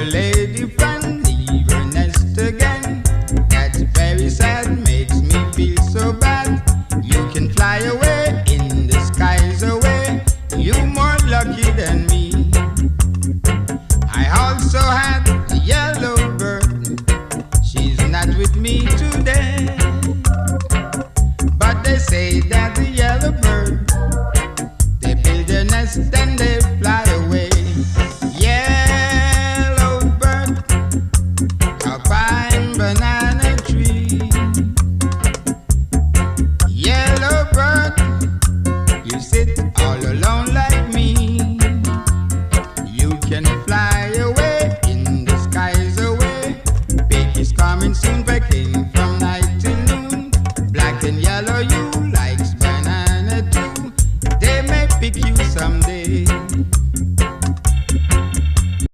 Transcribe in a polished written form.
your lady friend leave her nest again. That's very sad, makes me feel so bad. You can fly away in the skies away. You more lucky than me. I also had